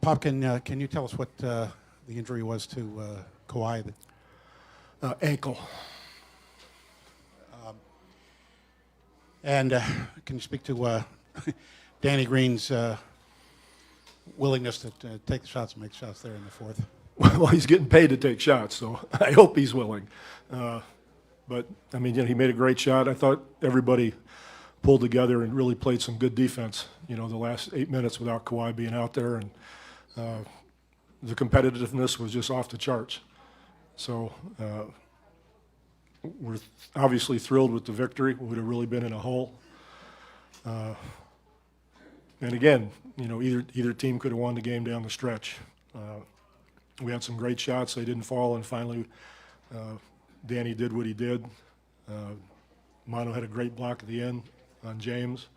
Pop, can you tell us what the injury was to Kawhi? Ankle. And can you speak to Danny Green's willingness to take the shots and make shots there in the fourth? Well, he's getting paid to take shots, so I hope he's willing. But, I mean, he made a great shot. I thought everybody pulled together and really played some good defense, the last 8 minutes without Kawhi being out there. And the competitiveness was just off the charts. So we're obviously thrilled with the victory. We would have really been in a hole. And again, either team could have won the game down the stretch. We had some great shots. They didn't fall, and finally Danny did what he did. Manu had a great block at the end on James,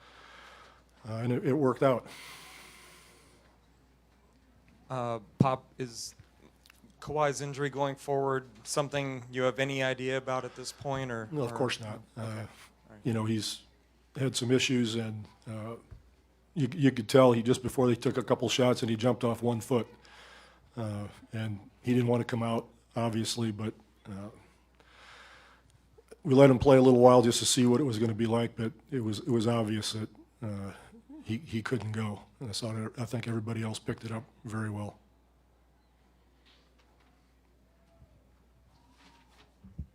and it worked out. Pop, is Kawhi's injury going forward something you have any idea about at this point? No, of course not. Okay. He's had some issues, and you could tell just before they took a couple shots and he jumped off 1 foot. And he didn't want to come out, obviously, but we let him play a little while just to see what it was going to be like, but it was obvious that he couldn't go. And I think everybody else picked it up very well.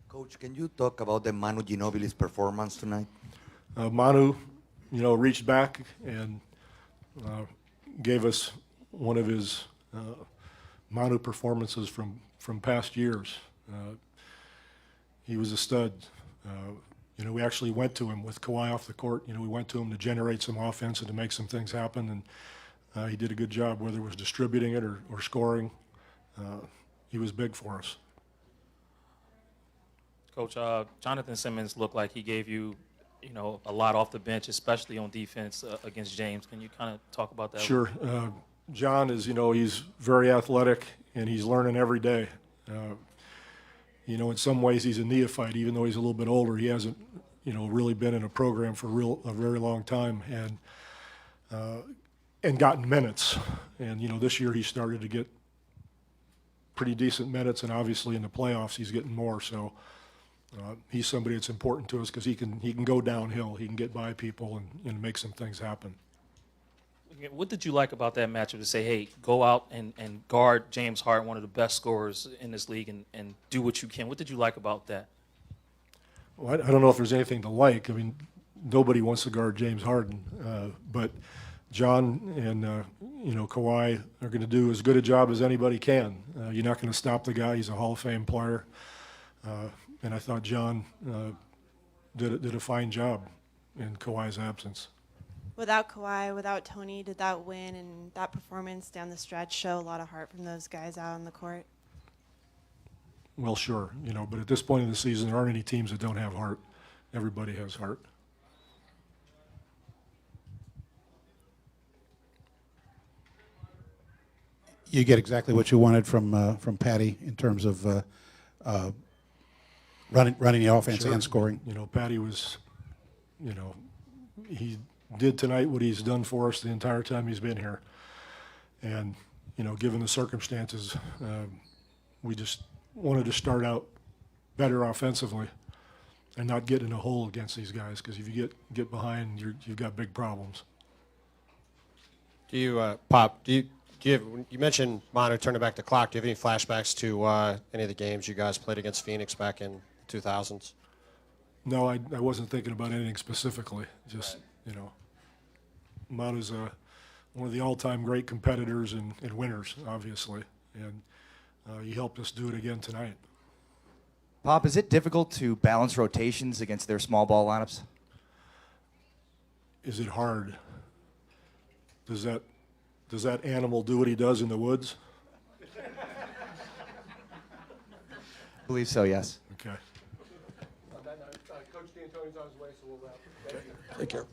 Coach, can you talk about the Manu Ginobili's performance tonight? Manu, reached back and gave us one of his Manu performances from past years. He was a stud. We actually went to him with Kawhi off the court. We went to him to generate some offense and to make some things happen, and he did a good job, whether it was distributing it or scoring. He was big for us. Coach, Jonathan Simmons looked like he gave you, a lot off the bench, especially on defense against James. Can you kind of talk about that? Sure. John is, he's very athletic, and he's learning every day. In some ways he's a neophyte, even though he's a little bit older. He hasn't, really been in a program for a very long time, and gotten minutes. And, this year he started to get pretty decent minutes, and obviously in the playoffs he's getting more. So he's somebody that's important to us because he can go downhill, he can get by people and make some things happen. What did you like about that matchup to say, hey, go out and guard James Harden, one of the best scorers in this league, and do what you can? What did you like about that? Well, I don't know if there's anything to like. I mean, nobody wants to guard James Harden. But John and, Kawhi are going to do as good a job as anybody can. You're not going to stop the guy. He's a Hall of Fame player. And I thought John did a fine job in Kawhi's absence. Without Kawhi, without Tony, did that win and that performance down the stretch show a lot of heart from those guys out on the court? Well, sure, but at this point in the season, there aren't any teams that don't have heart. Everybody has heart. You get exactly what you wanted from Patty in terms of running the offense Sure. and scoring. Patty was, he did tonight what he's done for us the entire time he's been here. And, given the circumstances, we just wanted to start out better offensively and not get in a hole against these guys, because if you get behind, you've got big problems. Do you, Pop, you mentioned Manu turning back the clock. Do you have any flashbacks to any of the games you guys played against Phoenix back in 2000s? No, I wasn't thinking about anything specifically. Just, Manu's one of the all-time great competitors and winners, obviously, and he helped us do it again tonight. Pop, is it difficult to balance rotations against their small ball lineups? Is it hard? Does that animal do what he does in the woods? I believe so, yes. Okay. Coach D'Antoni's on his way, so we'll wrap. Take care.